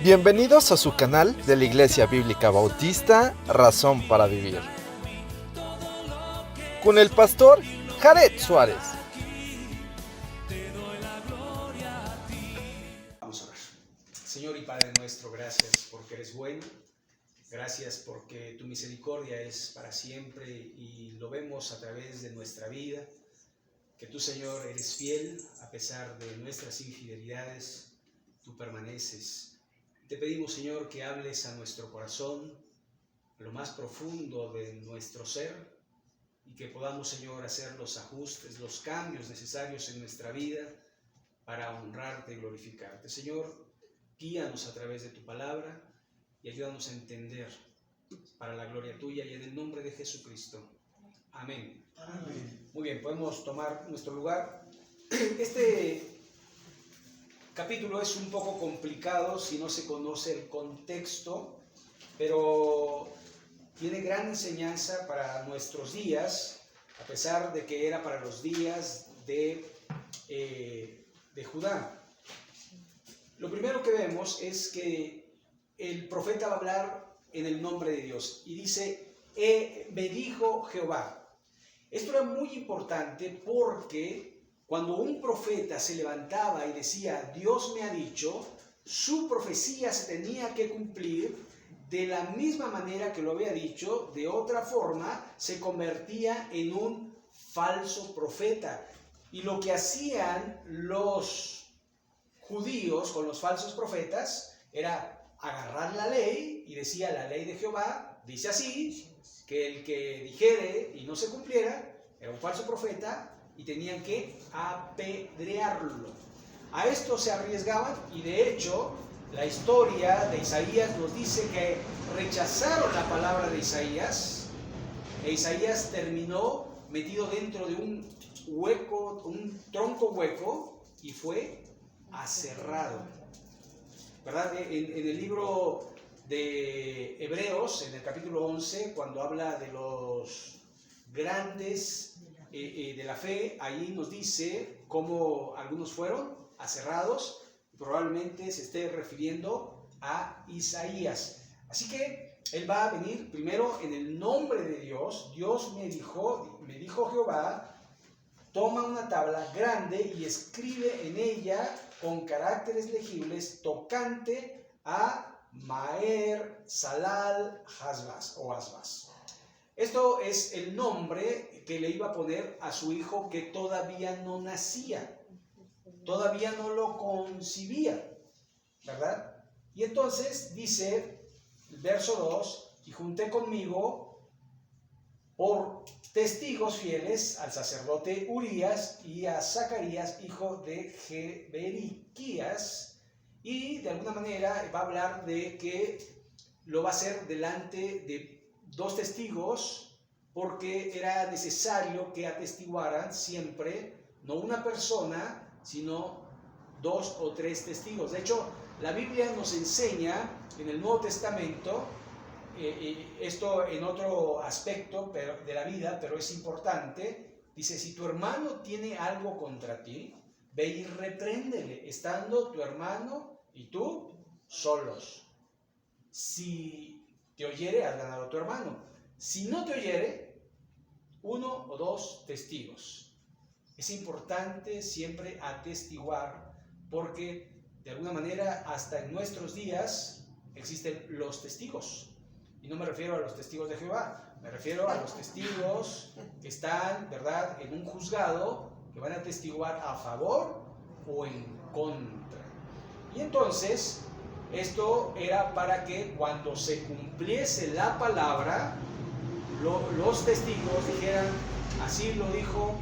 Bienvenidos a su canal de la Iglesia Bíblica Bautista, Razón para Vivir, con el pastor Jared Suárez. Vamos a orar. Señor y Padre nuestro, gracias porque eres bueno, gracias porque tu misericordia es para siempre y lo vemos a través de nuestra vida, que tú, Señor, eres fiel a pesar de nuestras infidelidades, tú permaneces. Te pedimos, Señor, que hables a nuestro corazón, a lo más profundo de nuestro ser, y que podamos, Señor, hacer los ajustes, los cambios necesarios en nuestra vida para honrarte y glorificarte. Señor, guíanos a través de tu palabra y ayúdanos a entender para la gloria tuya y en el nombre de Jesucristo. Amén. Amén. Muy bien, podemos tomar nuestro lugar. Este capítulo es un poco complicado si no se conoce el contexto, pero tiene gran enseñanza para nuestros días, a pesar de que era para los días de Judá. Lo primero que vemos es que el profeta va a hablar en el nombre de Dios y dice, me dijo Jehová. Esto era muy importante porque cuando un profeta se levantaba y decía, Dios me ha dicho, su profecía se tenía que cumplir de la misma manera que lo había dicho, de otra forma se convertía en un falso profeta. Y lo que hacían los judíos con los falsos profetas era agarrar la ley y decía, la ley de Jehová dice así, que el que dijere y no se cumpliera era un falso profeta, y tenían que apedrearlo. A esto se arriesgaban y de hecho la historia de Isaías nos dice que rechazaron la palabra de Isaías e Isaías terminó metido dentro de un hueco, un tronco hueco y fue aserrado. ¿Verdad? En el libro de Hebreos, en el capítulo 11, cuando habla de los grandes de la fe, ahí nos dice cómo algunos fueron aserrados, probablemente se esté refiriendo a Isaías. Así que él va a venir primero en el nombre de Dios. Dios me dijo Jehová, toma una tabla grande y escribe en ella con caracteres legibles tocante a Maher Salal Hasbaz o Asbaz. Esto es el nombre que le iba a poner a su hijo que todavía no nacía, todavía no lo concibía, ¿verdad? Y entonces dice el verso 2, y junté conmigo por testigos fieles al sacerdote Urías y a Zacarías, hijo de Beriquías, y de alguna manera va a hablar de que lo va a hacer delante de dos testigos, porque era necesario que atestiguaran siempre, no una persona, sino dos o tres testigos. De hecho, la Biblia nos enseña en el Nuevo Testamento, esto en otro aspecto de la vida, pero es importante, dice, si tu hermano tiene algo contra ti, ve y repréndele, estando tu hermano y tú solos. Si te oyere, has ganado a tu hermano. Si no te oyere, uno o dos testigos. Es importante siempre atestiguar, porque de alguna manera hasta en nuestros días existen los testigos. Y no me refiero a los testigos de Jehová, me refiero a los testigos que están, ¿verdad?, en un juzgado, que van a atestiguar a favor o en contra. Y entonces esto era para que cuando se cumpliese la palabra, los testigos dijeran, así lo dijo,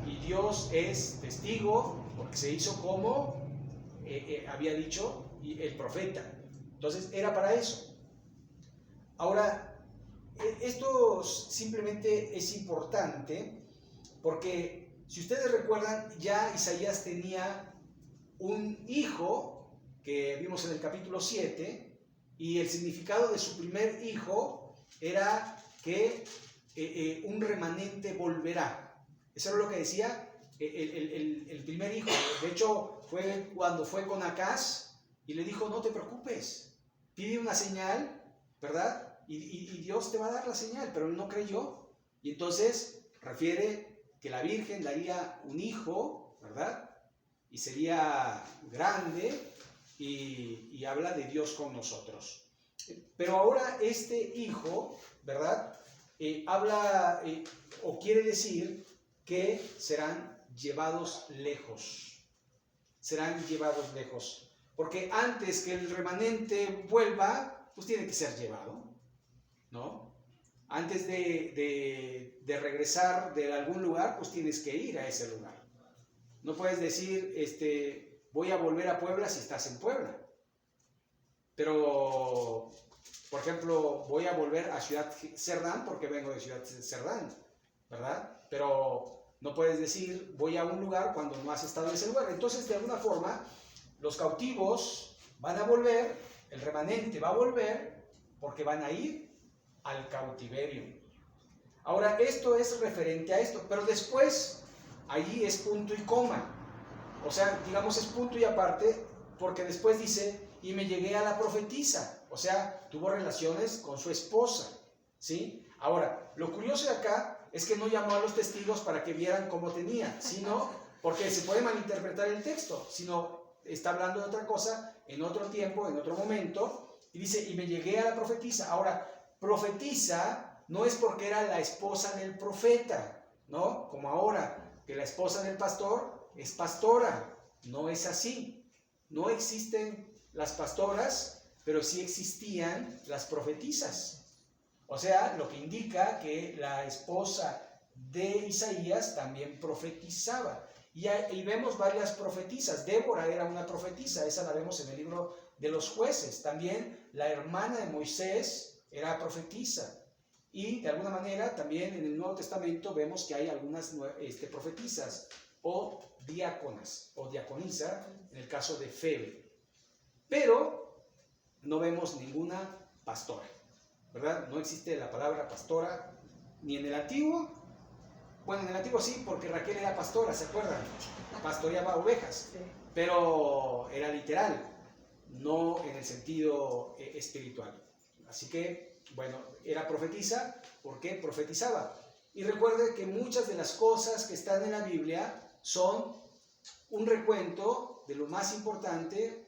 y Dios es testigo, porque se hizo como había dicho el profeta. Entonces era para eso. Ahora, esto simplemente es importante, porque si ustedes recuerdan, ya Isaías tenía un hijo, que vimos en el capítulo 7, y el significado de su primer hijo era que un remanente volverá. Eso era lo que decía el primer hijo. De hecho, fue cuando fue con Acaz y le dijo, no te preocupes, pide una señal, ¿verdad? Y Dios te va a dar la señal, pero él no creyó. Y entonces refiere que la Virgen daría un hijo, ¿verdad? Y sería grande y habla de Dios con nosotros. Pero ahora este hijo, ¿verdad? Habla o quiere decir que serán llevados lejos. Serán llevados lejos. Porque antes que el remanente vuelva, pues tiene que ser llevado, ¿no? Antes de regresar de algún lugar, pues tienes que ir a ese lugar. No puedes decir, voy a volver a Puebla si estás en Puebla. Pero, por ejemplo, voy a volver a Ciudad Cerdán porque vengo de Ciudad Cerdán, ¿verdad? Pero no puedes decir, voy a un lugar cuando no has estado en ese lugar. Entonces, de alguna forma, los cautivos van a volver, el remanente va a volver porque van a ir al cautiverio. Ahora, esto es referente a esto, pero después, allí es punto y coma. O sea, digamos, es punto y aparte, porque después dice, y me llegué a la profetisa. O sea, tuvo relaciones con su esposa, ¿sí? Ahora, lo curioso de acá es que no llamó a los testigos para que vieran cómo tenía, sino, porque se puede malinterpretar el texto, sino está hablando de otra cosa, en otro tiempo, en otro momento, y dice, y me llegué a la profetisa. Ahora, profetisa no es porque era la esposa del profeta, ¿no? Como ahora, que la esposa del pastor es pastora. No es así. No existen las pastoras, pero sí existían las profetisas. O sea, lo que indica que la esposa de Isaías también profetizaba. Y vemos varias profetisas. Débora era una profetisa, esa la vemos en el libro de los Jueces. También la hermana de Moisés era profetisa. Y de alguna manera también en el Nuevo Testamento vemos que hay algunas profetisas o diáconas o diaconisa, en el caso de Febe. Pero no vemos ninguna pastora, ¿verdad? No existe la palabra pastora ni en el Antiguo. Bueno, en el Antiguo sí, porque Raquel era pastora, ¿se acuerdan? Pastoreaba ovejas, pero era literal, no en el sentido espiritual. Así que, bueno, era profetisa porque profetizaba. Y recuerde que muchas de las cosas que están en la Biblia son un recuento de lo más importante,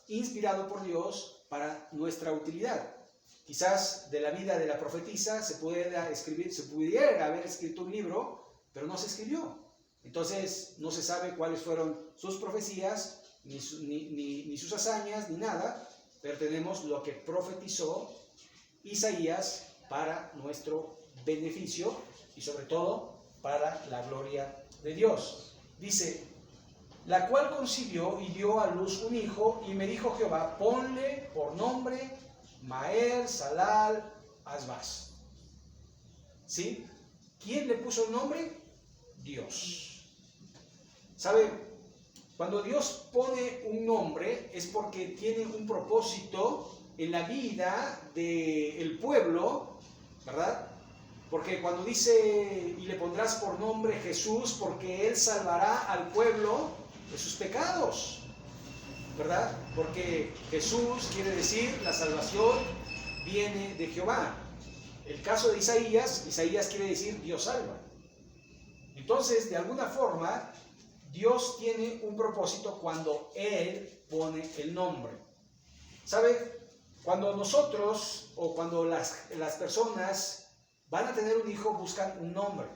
inspirado por Dios para nuestra utilidad. Quizás de la vida de la profetisa se pudiera haber escrito un libro, pero no se escribió. Entonces no se sabe cuáles fueron sus profecías, ni sus hazañas, ni nada, pero tenemos lo que profetizó Isaías para nuestro beneficio y sobre todo para la gloria de Dios. Dice, la cual concibió y dio a luz un hijo, y me dijo Jehová, ponle por nombre Maher Salal Asbaz. ¿Sí? ¿Quién le puso el nombre? Dios. ¿Sabe? Cuando Dios pone un nombre es porque tiene un propósito en la vida del pueblo, ¿verdad? Porque cuando dice, y le pondrás por nombre Jesús, porque Él salvará al pueblo de sus pecados, ¿verdad? Porque Jesús quiere decir, la salvación viene de Jehová. El caso de Isaías quiere decir Dios salva. Entonces, de alguna forma, Dios tiene un propósito cuando Él pone el nombre. ¿Sabe? Cuando nosotros o cuando las personas van a tener un hijo, buscan un nombre.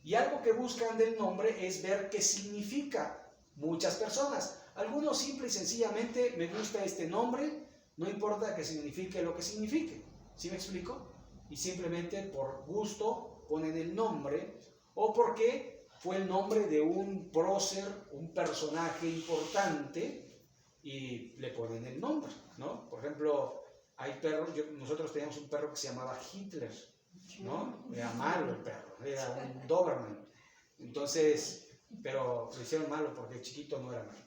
Y algo que buscan del nombre es ver qué significa. Muchas personas. Algunos simple y sencillamente, me gusta este nombre, no importa que signifique lo que signifique. ¿Sí me explico? Y simplemente por gusto ponen el nombre, o porque fue el nombre de un prócer, un personaje importante, y le ponen el nombre, ¿no? Por ejemplo, hay perros, nosotros teníamos un perro que se llamaba Hitler, ¿no? Era malo el perro, era un Doberman. Entonces, pero lo hicieron malo porque el chiquito no era malo.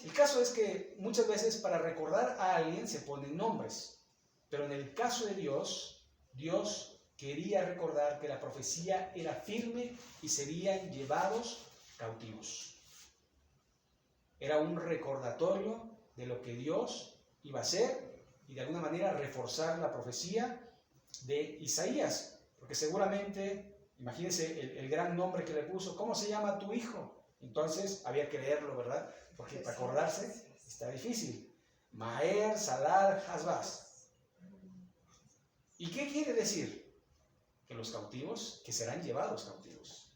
El caso es que muchas veces para recordar a alguien se ponen nombres, pero en el caso de Dios, Dios quería recordar que la profecía era firme y serían llevados cautivos. Era un recordatorio de lo que Dios iba a hacer y de alguna manera reforzar la profecía de Isaías, porque seguramente, imagínense el gran nombre que le puso, ¿cómo se llama tu hijo? Entonces había que leerlo, ¿verdad? Porque para acordarse está difícil. Maher Salal Hasbaz. ¿Y qué quiere decir? Que los cautivos, que serán llevados cautivos.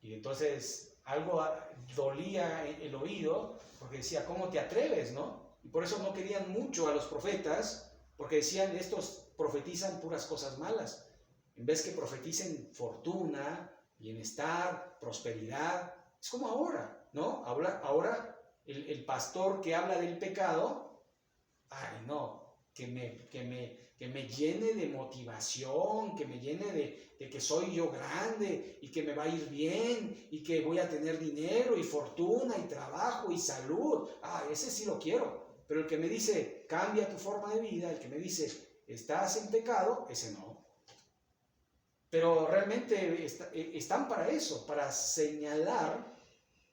Y entonces algo dolía el oído, porque decía, ¿cómo te atreves, no? Y por eso no querían mucho a los profetas, porque decían, estos profetizan puras cosas malas. En vez que profeticen fortuna, bienestar, prosperidad. Es como ahora, ¿no? Ahora el pastor que habla del pecado, ay no, que me llene de motivación, que me llene de que soy yo grande y que me va a ir bien y que voy a tener dinero y fortuna y trabajo y salud. Ah, ese sí lo quiero. Pero el que me dice, cambia tu forma de vida, el que me dice, estás en pecado, ese no. Pero realmente están para eso, para señalar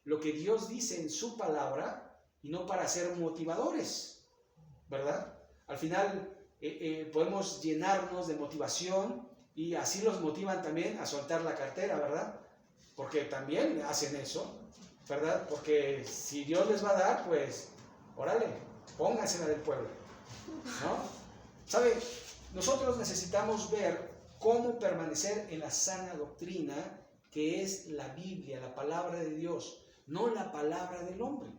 lo que Dios dice en su palabra y no para ser motivadores, ¿verdad? Al final podemos llenarnos de motivación y así los motivan también a soltar la cartera, ¿verdad? Porque también hacen eso, ¿verdad? Porque si Dios les va a dar, pues, órale, póngansela del pueblo, ¿no? ¿Sabe? Nosotros necesitamos ver cómo permanecer en la sana doctrina que es la Biblia, la palabra de Dios, no la palabra del hombre.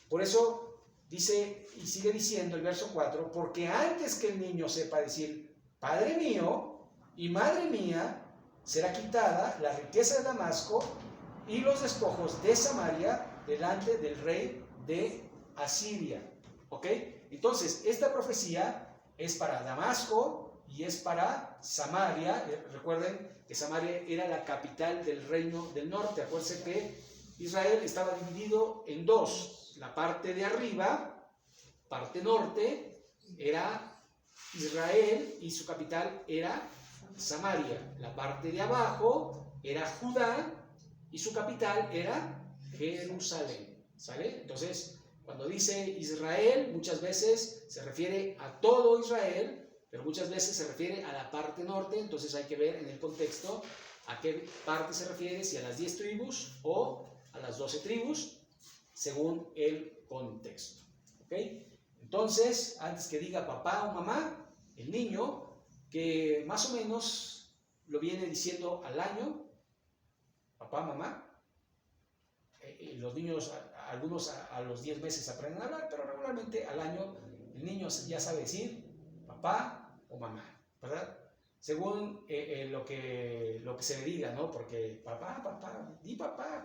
Por eso dice y sigue diciendo el verso 4, porque antes que el niño sepa decir, Padre mío y Madre mía, será quitada la riqueza de Damasco y los despojos de Samaria delante del rey de Asiria. ¿Ok? Entonces, esta profecía es para Damasco y es para Samaria. Recuerden que Samaria era la capital del reino del norte. Acuérdense que Israel estaba dividido en dos. La parte de arriba, parte norte, era Israel y su capital era Samaria. La parte de abajo era Judá y su capital era Jerusalén. ¿Sale? Entonces, cuando dice Israel, muchas veces se refiere a todo Israel, pero muchas veces se refiere a la parte norte. Entonces hay que ver en el contexto a qué parte se refiere, si a las 10 tribus o a las 12 tribus, según el contexto. ¿Ok? Entonces, antes que diga papá o mamá, el niño, que más o menos lo viene diciendo al año, papá, mamá, los niños, algunos a los 10 meses aprenden a hablar, pero regularmente al año el niño ya sabe decir papá o mamá, ¿verdad? Según lo que se le diga, ¿no? Porque papá, di papá,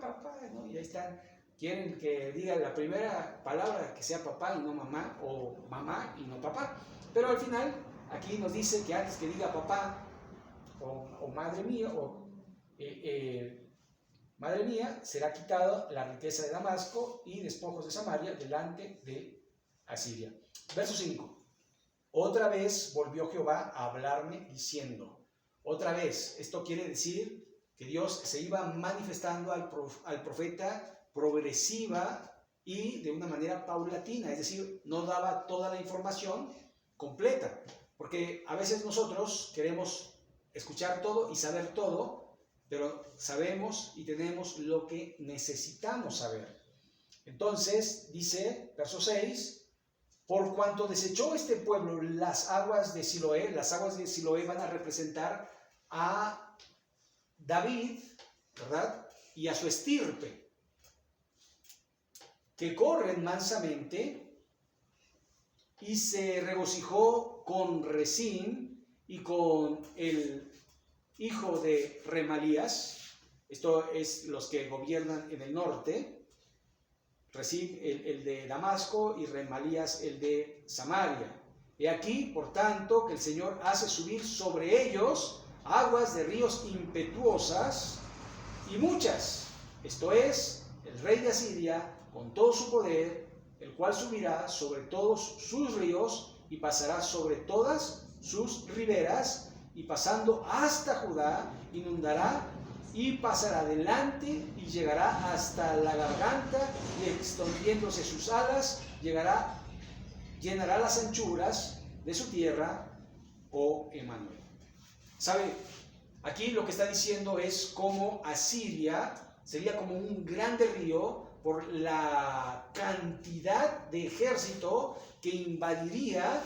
¿no? Y ahí están, quieren que diga la primera palabra que sea papá y no mamá, o mamá y no papá. Pero al final, aquí nos dice que antes que diga papá o madre mía, madre mía, será quitada la riqueza de Damasco y despojos de Samaria delante de Asiria. Verso 5. Otra vez volvió Jehová a hablarme diciendo, otra vez, esto quiere decir que Dios se iba manifestando al profeta progresiva y de una manera paulatina, es decir, no daba toda la información completa, porque a veces nosotros queremos escuchar todo y saber todo, pero sabemos y tenemos lo que necesitamos saber. Entonces, dice, verso 6, por cuanto desechó este pueblo las aguas de Siloé van a representar a David, ¿verdad? Y a su estirpe, que corren mansamente, y se regocijó con Resín y con el hijo de Remalías. Esto es los que gobiernan en el norte. Resín el de Damasco y Remalías el de Samaria. He aquí, por tanto, que el Señor hace subir sobre ellos aguas de ríos impetuosas y muchas. Esto es, el rey de Asiria con todo su poder, el cual subirá sobre todos sus ríos y pasará sobre todas sus riberas, y pasando hasta Judá, inundará y pasará adelante y llegará hasta la garganta y extendiéndose sus alas, llenará las anchuras de su tierra, oh Emmanuel. ¿Sabe? Aquí lo que está diciendo es cómo Asiria sería como un grande río por la cantidad de ejército que invadiría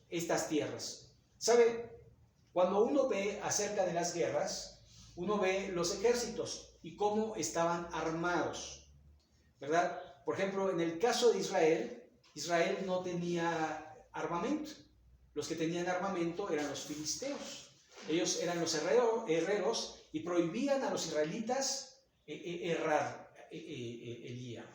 estas tierras. ¿Sabe? Cuando uno ve acerca de las guerras, uno ve los ejércitos y cómo estaban armados, ¿verdad? Por ejemplo, en el caso de Israel, Israel no tenía armamento. Los que tenían armamento eran los filisteos. Ellos eran los herreros y prohibían a los israelitas errar el día.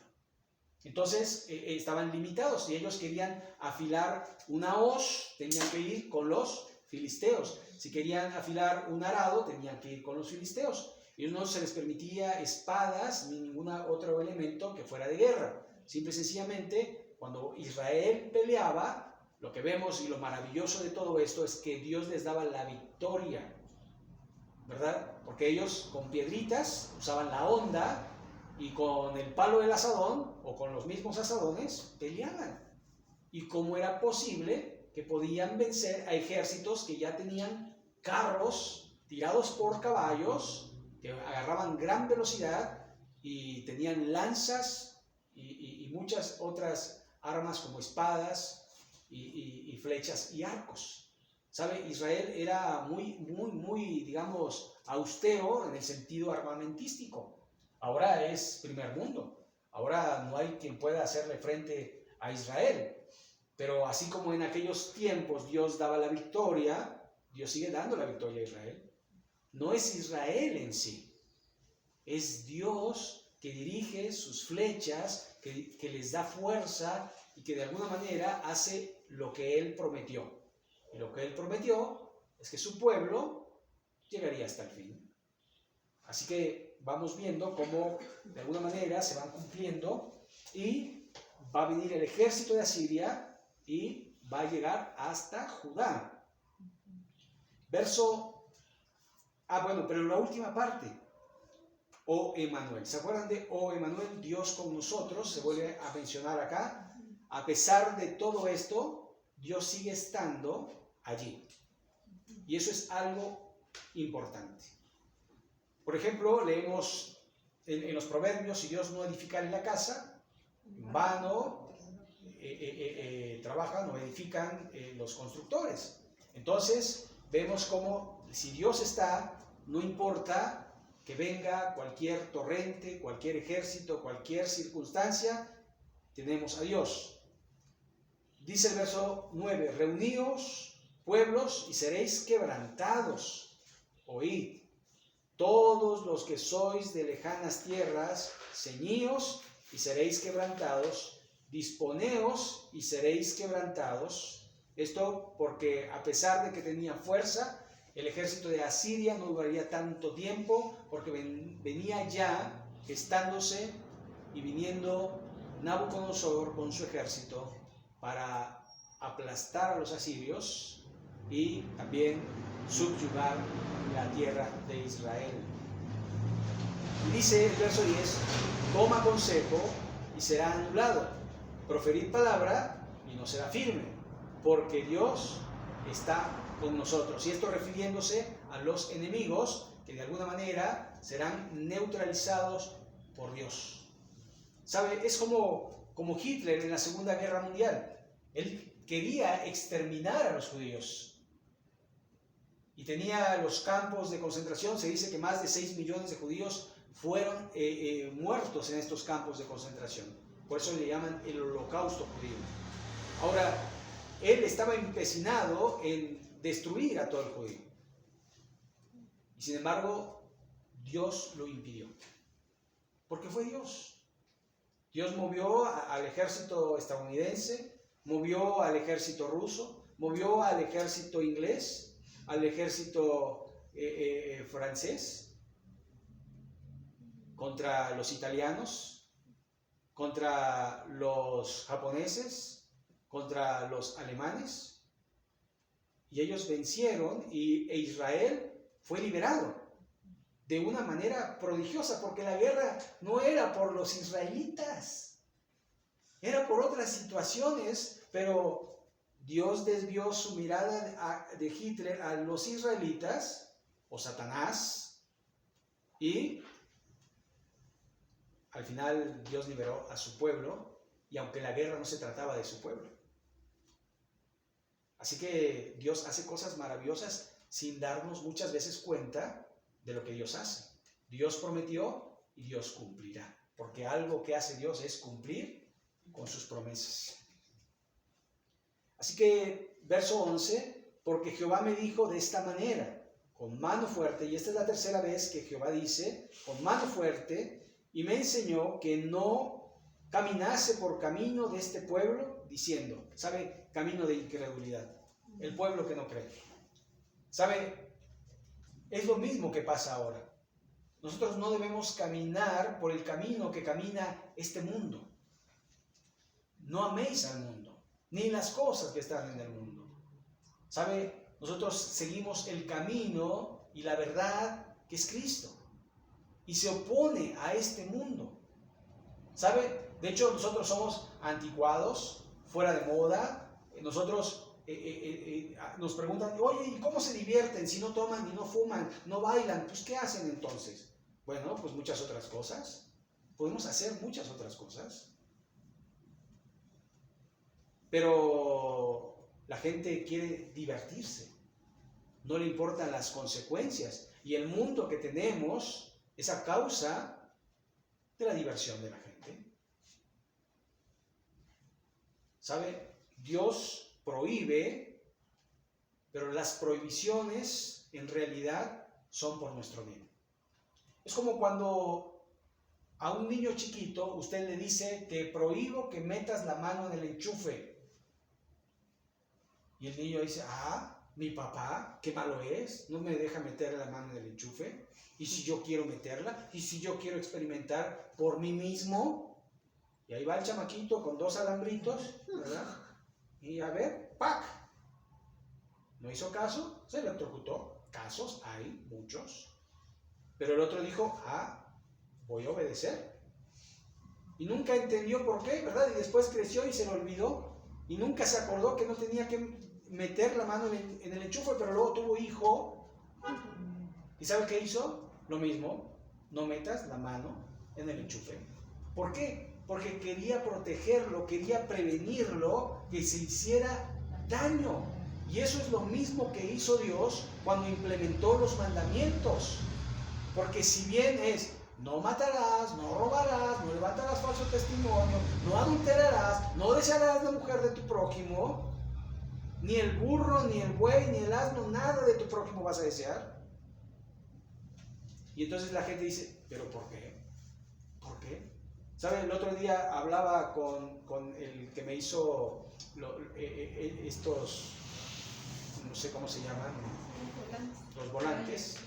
Entonces estaban limitados. Si ellos querían afilar una hoz, tenían que ir con los filisteos. Si querían afilar un arado, tenían que ir con los filisteos. Y no se les permitía espadas ni ningún otro elemento que fuera de guerra. Simple y sencillamente, cuando Israel peleaba, lo que vemos y lo maravilloso de todo esto es que Dios les daba la victoria, ¿verdad? Porque ellos con piedritas usaban la honda y con el palo del asadón o con los mismos asadones peleaban. Y cómo era posible que podían vencer a ejércitos que ya tenían carros tirados por caballos, que agarraban gran velocidad y tenían lanzas y muchas otras armas como espadas y flechas y arcos. ¿Sabe? Israel era muy, digamos, austero en el sentido armamentístico. Ahora es primer mundo. Ahora no hay quien pueda hacerle frente a Israel. Pero así como en aquellos tiempos Dios daba la victoria, Dios sigue dando la victoria a Israel. No es Israel en sí. Es Dios que dirige sus flechas, que les da fuerza y que de alguna manera hace lo que Él prometió. Y lo que Él prometió es que su pueblo llegaría hasta el fin. Así que vamos viendo cómo de alguna manera se van cumpliendo y va a venir el ejército de Asiria y va a llegar hasta Judá. Pero la última parte, oh Emmanuel. ¿Se acuerdan de oh Emmanuel, Dios con nosotros? Se vuelve a mencionar acá. A pesar de todo esto, Dios sigue estando allí. Y eso es algo importante. Por ejemplo, leemos en los proverbios, si Dios no edifica la casa, en vano trabajan o edifican los constructores. Entonces, vemos como si Dios está, no importa que venga cualquier torrente, cualquier ejército, cualquier circunstancia, tenemos a Dios. Dice el verso 9, reuníos pueblos y seréis quebrantados. Oíd, todos los que sois de lejanas tierras, ceñíos y seréis quebrantados, disponeos y seréis quebrantados. Esto porque a pesar de que tenía fuerza, el ejército de Asiria no duraría tanto tiempo, porque venía ya gestándose y viniendo Nabucodonosor con su ejército para aplastar a los asirios y también subyugar la tierra de Israel. Y dice el verso 10, toma consejo y será anulado, proferid palabra y no será firme, porque Dios está con nosotros. Y esto refiriéndose a los enemigos que de alguna manera serán neutralizados por Dios. ¿Sabe? Es como Hitler en la Segunda Guerra Mundial. Él quería exterminar a los judíos. Y tenía los campos de concentración. Se dice que más de 6 millones de judíos fueron muertos en estos campos de concentración. Por eso le llaman el holocausto judío. Ahora, él estaba empecinado en destruir a todo el judío. Y sin embargo, Dios lo impidió. Porque fue Dios. Dios movió al ejército estadounidense, movió al ejército ruso, movió al ejército inglés, al ejército francés, contra los italianos, contra los japoneses, contra los alemanes. Y ellos vencieron e Israel fue liberado de una manera prodigiosa, porque la guerra no era por los israelitas, Era por otras situaciones, pero Dios desvió su mirada de Hitler a los israelitas, o Satanás, y al final Dios liberó a su pueblo, y aunque la guerra no se trataba de su pueblo. Así que Dios hace cosas maravillosas sin darnos muchas veces cuenta de lo que Dios hace. Dios prometió y Dios cumplirá, porque algo que hace Dios es cumplir con sus promesas. Así que, verso 11, porque Jehová me dijo de esta manera, con mano fuerte, y esta es la tercera vez que Jehová dice, con mano fuerte, y me enseñó que no caminase por camino de este pueblo, diciendo, ¿sabe? Camino de incredulidad, el pueblo que no cree. ¿Sabe? Es lo mismo que pasa ahora. Nosotros no debemos caminar por el camino que camina este mundo. No améis al mundo, ni las cosas que están en el mundo. ¿Sabe? Nosotros seguimos el camino y la verdad que es Cristo. Y se opone a este mundo. ¿Sabe? De hecho, nosotros somos anticuados, fuera de moda. Nosotros nos preguntan, oye, ¿y cómo se divierten si no toman y no fuman, no bailan? Pues, ¿qué hacen entonces? Bueno, pues muchas otras cosas. Podemos hacer muchas otras cosas. Pero la gente quiere divertirse. No le importan las consecuencias. Y el mundo que tenemos es a causa de la diversión de la gente. ¿Sabe? Dios prohíbe, pero las prohibiciones en realidad son por nuestro bien. Es como cuando a un niño chiquito usted le dice, te prohíbo que metas la mano en el enchufe. Y el niño dice, mi papá, qué malo es, no me deja meter la mano en el enchufe. Y si yo quiero meterla, y si yo quiero experimentar por mí mismo. Y ahí va el chamaquito con 2 alambritos, ¿verdad? Y a ver, ¡pac! No hizo caso, se electrocutó. Casos hay muchos. Pero el otro dijo, voy a obedecer. Y nunca entendió por qué, ¿verdad? Y después creció y se le olvidó. Y nunca se acordó que no tenía que meter la mano en el enchufe, pero luego tuvo hijo. ¿Y sabe qué hizo? Lo mismo, no metas la mano en el enchufe. ¿Por qué? Porque quería protegerlo, quería prevenirlo, que se hiciera daño. Y eso es lo mismo que hizo Dios cuando implementó los mandamientos. Porque si bien es, no matarás, no robarás, no levantarás falso testimonio, no adulterarás, no desearás la mujer de tu prójimo, ni el burro, ni el buey, ni el asno, nada de tu prójimo vas a desear. Y entonces la gente dice, ¿pero por qué? ¿Por qué? ¿Sabe? El otro día hablaba con el que me hizo estos, no sé cómo se llaman, los volantes.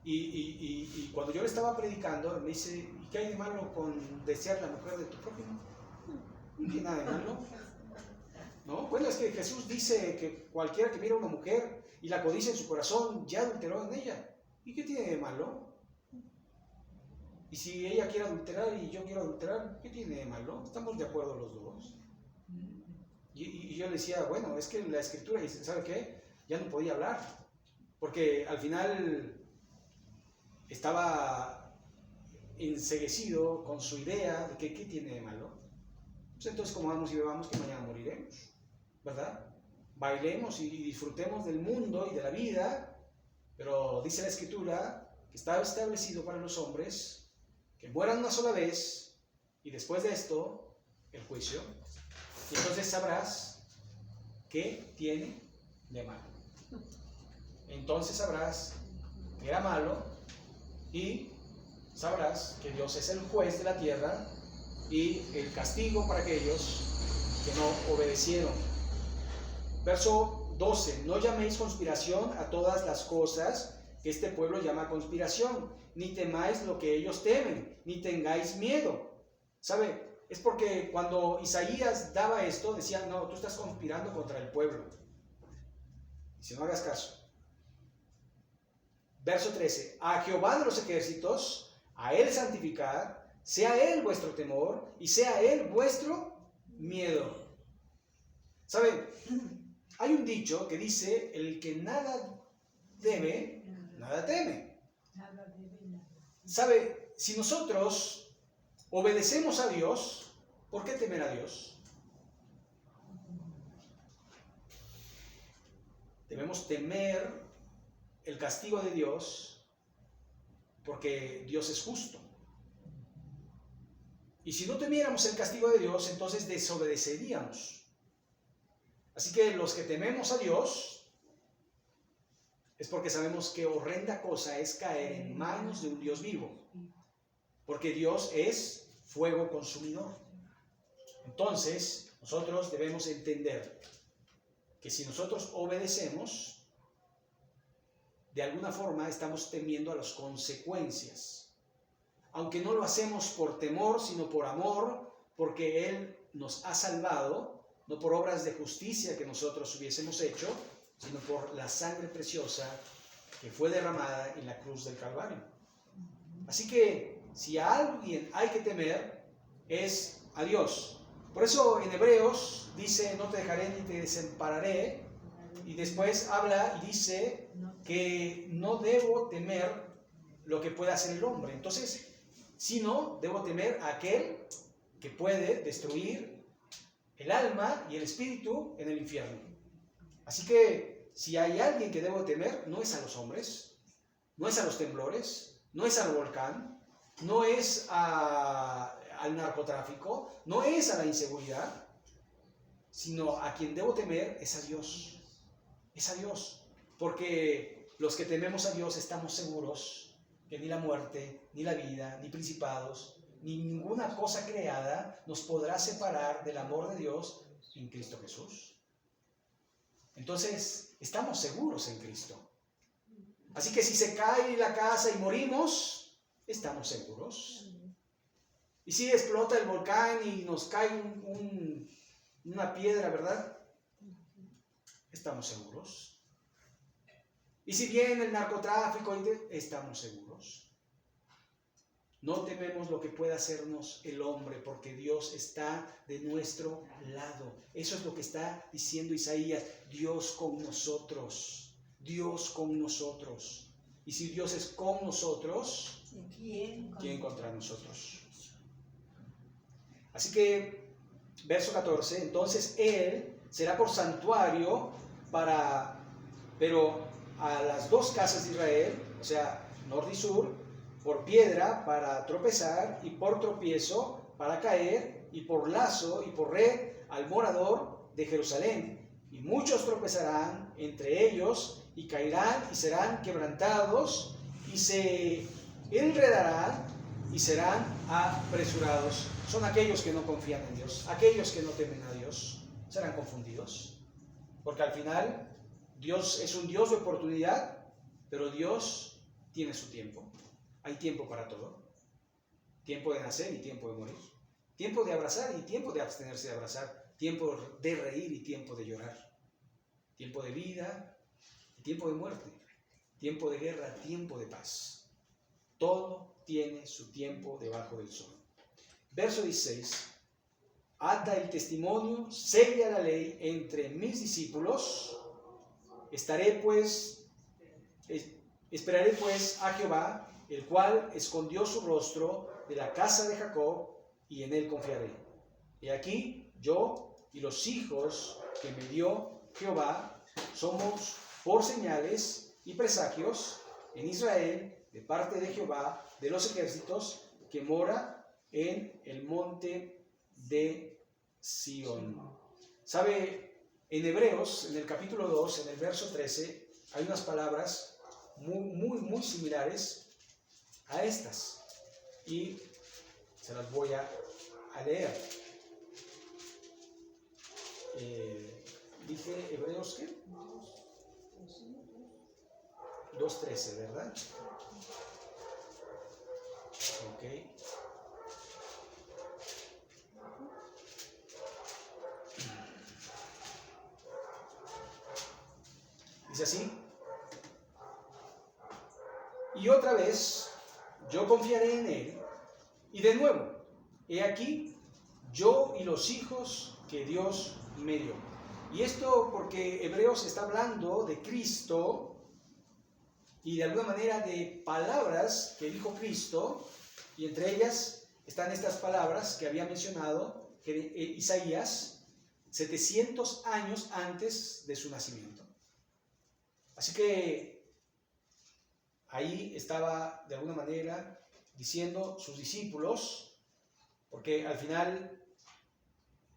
Y cuando yo le estaba predicando, me dice, ¿y qué hay de malo con desear la mujer de tu prójimo? No tiene nada de malo. ¿No? Bueno, es que Jesús dice que cualquiera que mira a una mujer y la codicia en su corazón, ya adulteró en ella. ¿Y qué tiene de malo? Y si ella quiere adulterar y yo quiero adulterar, ¿qué tiene de malo? Estamos de acuerdo los dos. Y yo le decía, bueno, es que la escritura dice, ¿sabe qué? Ya no podía hablar. Porque al final estaba enceguecido con su idea de que ¿qué tiene de malo? Pues entonces comamos y bebamos que mañana moriremos, ¿verdad? Bailemos y disfrutemos del mundo y de la vida, pero dice la escritura que está establecido para los hombres que mueran una sola vez y después de esto el juicio. Y entonces sabrás qué tiene de malo. Entonces sabrás que era malo y sabrás que Dios es el juez de la tierra y el castigo para aquellos que no obedecieron. Verso 12. No llaméis conspiración a todas las cosas que este pueblo llama conspiración, ni temáis lo que ellos temen, ni tengáis miedo. ¿Sabe? Es porque cuando Isaías daba esto, decía, no, tú estás conspirando contra el pueblo. Si no hagas caso. Verso 13. A Jehová de los ejércitos, a él santificad, sea Él vuestro temor y sea Él vuestro miedo. ¿Sabe? Hay un dicho que dice, el que nada debe, nada teme. ¿Sabe? Si nosotros obedecemos a Dios, ¿por qué temer a Dios? Debemos temer el castigo de Dios porque Dios es justo. Y si no temiéramos el castigo de Dios, entonces desobedeceríamos. Así que los que tememos a Dios es porque sabemos qué horrenda cosa es caer en manos de un Dios vivo. Porque Dios es fuego consumidor. Entonces, nosotros debemos entender que si nosotros obedecemos, de alguna forma estamos temiendo a las consecuencias. Aunque no lo hacemos por temor, sino por amor, porque Él nos ha salvado, no por obras de justicia que nosotros hubiésemos hecho, sino por la sangre preciosa que fue derramada en la cruz del Calvario. Así que, si a alguien hay que temer, es a Dios. Por eso en Hebreos dice, no te dejaré ni te desampararé, y después habla y dice que no debo temer lo que pueda hacer el hombre. Entonces, sino debo temer a aquel que puede destruir el alma y el espíritu en el infierno. Así que si hay alguien que debo temer, no es a los hombres, no es a los temblores, no es al volcán, no es al narcotráfico, no es a la inseguridad, sino a quien debo temer es a Dios. Es a Dios. Porque los que tememos a Dios estamos seguros que ni la muerte, ni la vida, ni principados, ni ninguna cosa creada nos podrá separar del amor de Dios en Cristo Jesús. Entonces, estamos seguros en Cristo. Así que si se cae la casa y morimos, estamos seguros. Y si explota el volcán y nos cae una piedra, ¿verdad? Estamos seguros. Y si viene el narcotráfico, estamos seguros. No tememos lo que pueda hacernos el hombre, porque Dios está de nuestro lado. Eso es lo que está diciendo Isaías. Dios con nosotros. Dios con nosotros. Y si Dios es con nosotros, ¿quién contra nosotros? Así que, verso 14, entonces Él será por santuario pero a las dos casas de Israel, o sea, norte y sur, por piedra para tropezar y por tropiezo para caer y por lazo y por red al morador de Jerusalén. Y muchos tropezarán entre ellos y caerán y serán quebrantados y se enredarán y serán apresurados. Son aquellos que no confían en Dios, aquellos que no temen a Dios, serán confundidos. Porque al final Dios es un Dios de oportunidad, pero Dios tiene su tiempo. Hay tiempo para todo. Tiempo de nacer y tiempo de morir. Tiempo de abrazar y tiempo de abstenerse de abrazar. Tiempo de reír y tiempo de llorar. Tiempo de vida y tiempo de muerte. Tiempo de guerra, tiempo de paz. Todo tiene su tiempo debajo del sol. Verso 16. Ata el testimonio, sella la ley entre mis discípulos. Esperaré pues a Jehová, el cual escondió su rostro de la casa de Jacob, y en él confiaré. Y aquí yo y los hijos que me dio Jehová somos por señales y presagios en Israel de parte de Jehová de los ejércitos, que mora en el monte de Sión. ¿Sabe? En Hebreos, en el capítulo 2, en el verso 13, hay unas palabras muy similares a estas, y se las voy a leer. Dije Hebreos, ¿qué? 2:13, ¿verdad? Ok. Dice así: y otra vez yo confiaré en Él, Y de nuevo, he aquí, yo y los hijos que Dios me dio. Y esto porque Hebreos está hablando de Cristo y de alguna manera de palabras que dijo Cristo, y entre ellas están estas palabras que había mencionado Isaías 700 años antes de su nacimiento. Así que ahí estaba de alguna manera diciendo sus discípulos, porque al final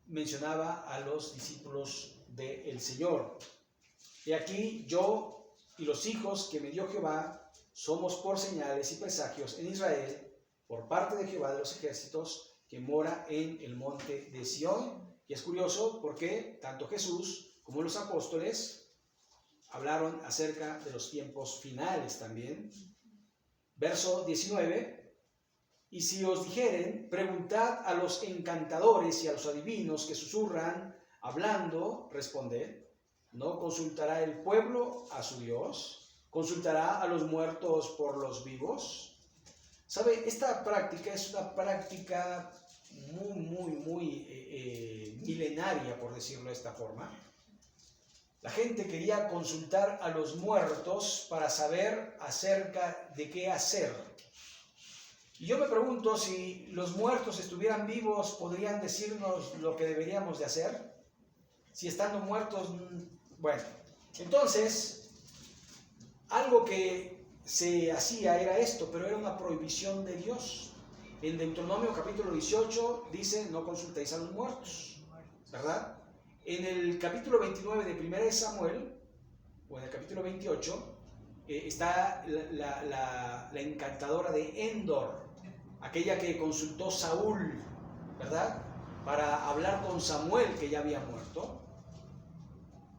mencionaba a los discípulos del Señor. Y aquí yo y los hijos que me dio Jehová somos por señales y presagios en Israel por parte de Jehová de los ejércitos que mora en el monte de Sión. Y es curioso porque tanto Jesús como los apóstoles hablaron acerca de los tiempos finales también. Verso 19: y si os dijeren, preguntad a los encantadores y a los adivinos que susurran, hablando, responded, ¿no consultará el pueblo a su Dios? ¿Consultará a los muertos por los vivos? ¿Sabe? Esta práctica es una práctica muy milenaria, por decirlo de esta forma. La gente quería consultar a los muertos para saber acerca de qué hacer. Y yo me pregunto, si los muertos estuvieran vivos, ¿podrían decirnos lo que deberíamos de hacer? Si estando muertos, bueno. Entonces, algo que se hacía era esto, pero era una prohibición de Dios. En Deuteronomio capítulo 18 dice, no consultéis a los muertos, ¿verdad? En el capítulo 29 de 1 de Samuel, o en el capítulo 28, está la encantadora de Endor, aquella que consultó Saúl, ¿verdad? Para hablar con Samuel, que ya había muerto.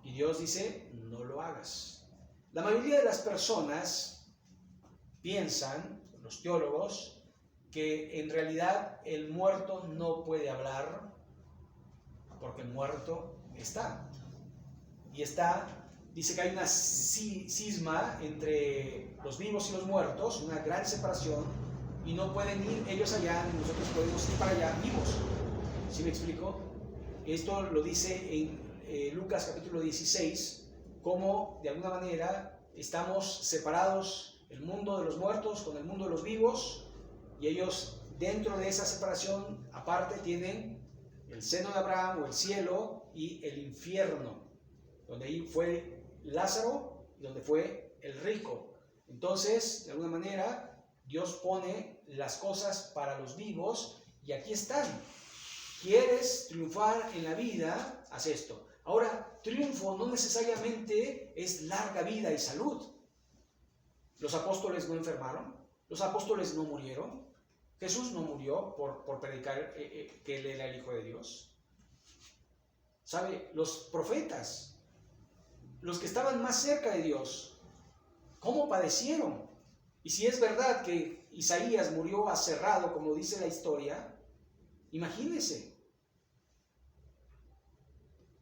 Y Dios dice, no lo hagas. La mayoría de las personas piensan, los teólogos, que en realidad el muerto no puede hablar porque el muerto está. Y dice que hay una cisma entre los vivos y los muertos, una gran separación, y no pueden ir ellos allá, ni nosotros podemos ir para allá vivos. ¿Sí me explico? Esto lo dice en Lucas capítulo 16, cómo de alguna manera estamos separados, el mundo de los muertos con el mundo de los vivos, y ellos dentro de esa separación aparte tienen el seno de Abraham o el cielo y el infierno, donde ahí fue Lázaro y donde fue el rico. Entonces, de alguna manera, Dios pone las cosas para los vivos y aquí están. ¿Quieres triunfar en la vida? Haz esto. Ahora, triunfo no necesariamente es larga vida y salud. Los apóstoles no enfermaron, los apóstoles no murieron, Jesús no murió por predicar que Él era el Hijo de Dios. ¿Sabe? Los profetas, los que estaban más cerca de Dios, ¿cómo padecieron? Y si es verdad que Isaías murió aserrado, como dice la historia, imagínense.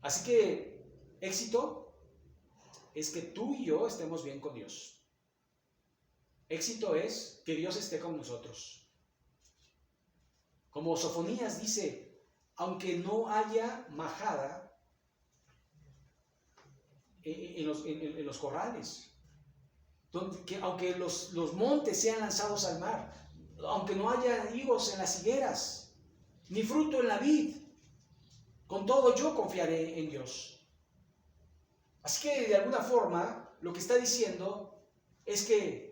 Así que éxito es que tú y yo estemos bien con Dios. Éxito es que Dios esté con nosotros. Como Sofonías dice, aunque no haya majada en los corrales, aunque los montes sean lanzados al mar, aunque no haya higos en las higueras, ni fruto en la vid, con todo yo confiaré en Dios. Así que de alguna forma lo que está diciendo es que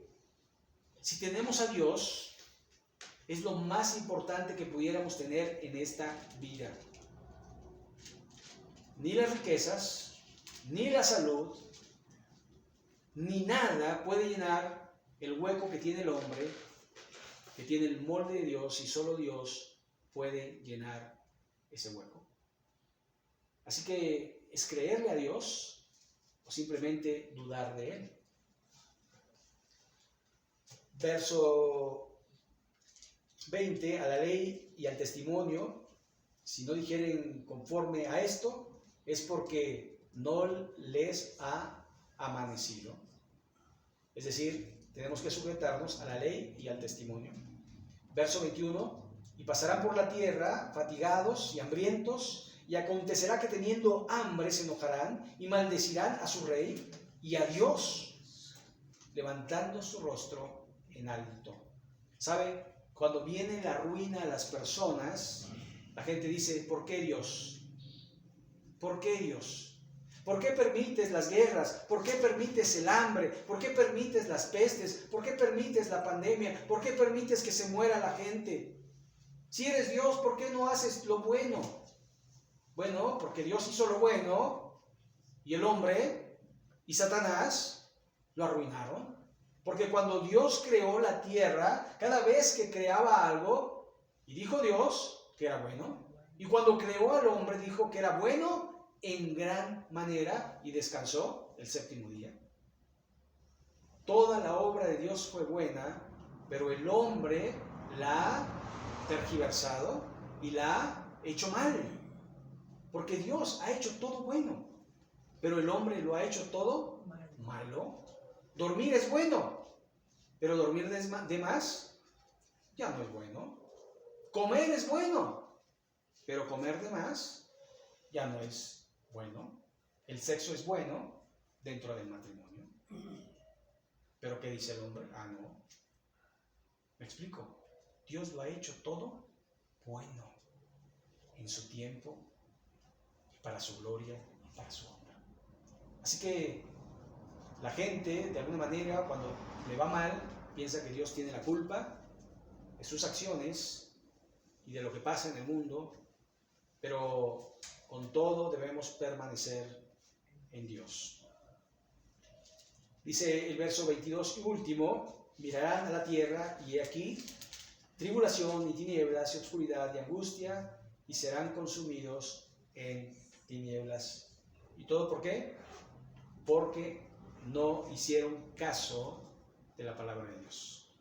si tenemos a Dios, es lo más importante que pudiéramos tener en esta vida. Ni las riquezas, ni la salud, ni nada puede llenar el hueco que tiene el hombre, que tiene el molde de Dios, y solo Dios puede llenar ese hueco. Así que es creerle a Dios o simplemente dudar de Él. Verso 20, a la ley y al testimonio, si no dijeren conforme a esto, es porque no les ha amanecido. Es decir, tenemos que sujetarnos a la ley y al testimonio. Verso 21, y pasarán por la tierra fatigados y hambrientos, y acontecerá que teniendo hambre se enojarán y maldecirán a su rey y a Dios, levantando su rostro en alto. ¿Sabe? Cuando viene la ruina a las personas, la gente dice, ¿por qué Dios? ¿Por qué Dios? ¿Por qué permites las guerras? ¿Por qué permites el hambre? ¿Por qué permites las pestes? ¿Por qué permites la pandemia? ¿Por qué permites que se muera la gente? Si eres Dios, ¿por qué no haces lo bueno? Bueno, porque Dios hizo lo bueno y el hombre y Satanás lo arruinaron. Porque cuando Dios creó la tierra, cada vez que creaba algo, y dijo Dios que era bueno, y cuando creó al hombre dijo que era bueno en gran manera y descansó el séptimo día. Toda la obra de Dios fue buena, pero el hombre la ha tergiversado y la ha hecho mal. Porque Dios ha hecho todo bueno, pero el hombre lo ha hecho todo malo. Dormir es bueno, pero dormir de más ya no es bueno. Comer es bueno, pero comer de más ya no es bueno. El sexo es bueno dentro del matrimonio. ¿Pero qué dice el hombre? Ah, no. ¿Me explico? Dios lo ha hecho todo bueno en su tiempo, para su gloria y para su honra. Así que la gente, de alguna manera, cuando le va mal, piensa que Dios tiene la culpa de sus acciones y de lo que pasa en el mundo, pero con todo debemos permanecer en Dios. Dice el verso 22 y último, mirarán a la tierra y he aquí tribulación y tinieblas y oscuridad y angustia y serán consumidos en tinieblas. ¿Y todo por qué? Porque no hicieron caso de la palabra de Dios.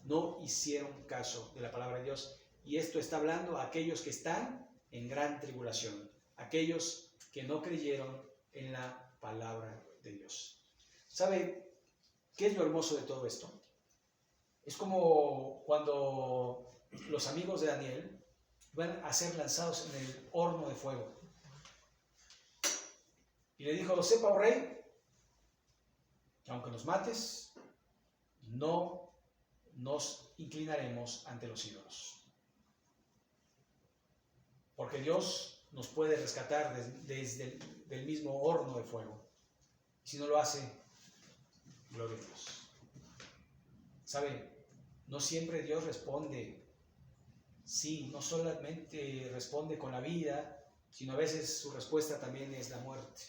No hicieron caso de la palabra de Dios. Y esto está hablando a aquellos que están en gran tribulación, aquellos que no creyeron en la palabra de Dios. ¿Sabe qué es lo hermoso de todo esto? Es como cuando los amigos de Daniel van a ser lanzados en el horno de fuego. Y le dijo, sepa, oh rey, que aunque nos mates, no nos inclinaremos ante los ídolos. Porque Dios nos puede rescatar desde el mismo horno de fuego. Si no lo hace, gloria a Dios. ¿Sabe? No siempre Dios responde. Sí, no solamente responde con la vida, sino a veces su respuesta también es la muerte.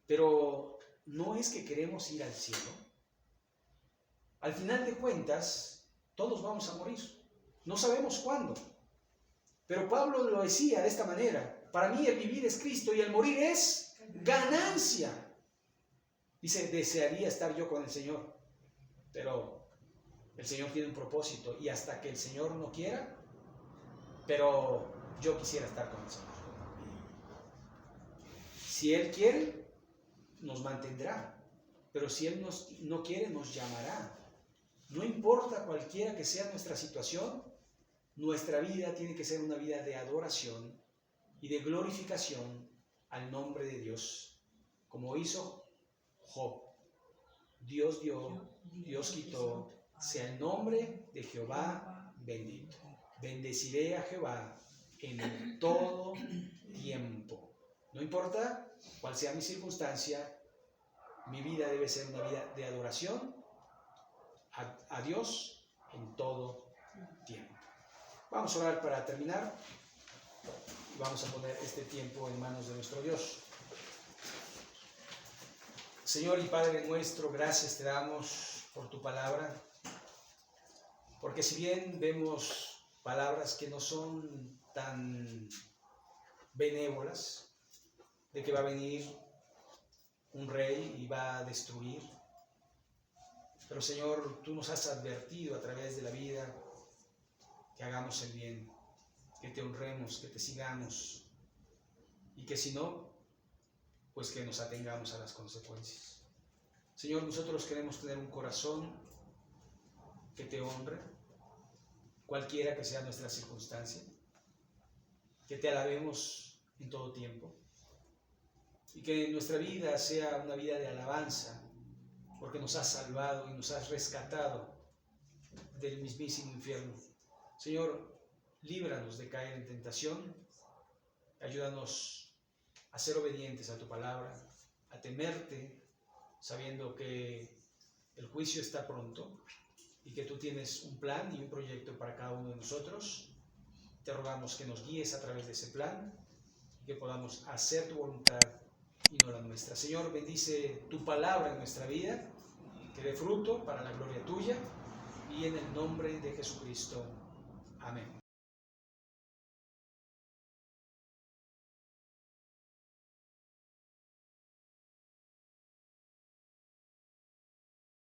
Pero no es que queremos ir al cielo. Al final de cuentas, todos vamos a morir. No sabemos cuándo. Pero Pablo lo decía de esta manera. Para mí el vivir es Cristo y el morir es ganancia. Dice, desearía estar yo con el Señor. Pero el Señor tiene un propósito y hasta que el Señor no quiera, pero yo quisiera estar con el Señor. Si Él quiere, nos mantendrá, pero si Él no quiere, nos llamará. No importa cualquiera que sea nuestra situación, nuestra vida tiene que ser una vida de adoración y de glorificación al nombre de Dios, como hizo Job. Dios dio, Dios quitó, sea el nombre de Jehová bendito. Bendeciré a Jehová en todo tiempo. No importa cuál sea mi circunstancia, mi vida debe ser una vida de adoración a Dios en todo tiempo. Vamos a orar para terminar y vamos a poner este tiempo en manos de nuestro Dios. Señor y Padre nuestro, gracias te damos por tu palabra, porque si bien vemos palabras que no son tan benévolas, de que va a venir un rey y va a destruir, pero Señor, tú nos has advertido a través de la vida que hagamos el bien, que te honremos, que te sigamos, y que si no, pues que nos atengamos a las consecuencias. Señor, nosotros queremos tener un corazón que te honre, cualquiera que sea nuestra circunstancia, que te alabemos en todo tiempo y que nuestra vida sea una vida de alabanza, porque nos has salvado y nos has rescatado del mismísimo infierno. Señor, líbranos de caer en tentación, ayúdanos a ser obedientes a tu palabra, a temerte, sabiendo que el juicio está pronto y que tú tienes un plan y un proyecto para cada uno de nosotros. Te rogamos que nos guíes a través de ese plan y que podamos hacer tu voluntad y no la nuestra. Señor, bendice tu palabra en nuestra vida, que dé fruto para la gloria tuya, y en el nombre de Jesucristo. Amén.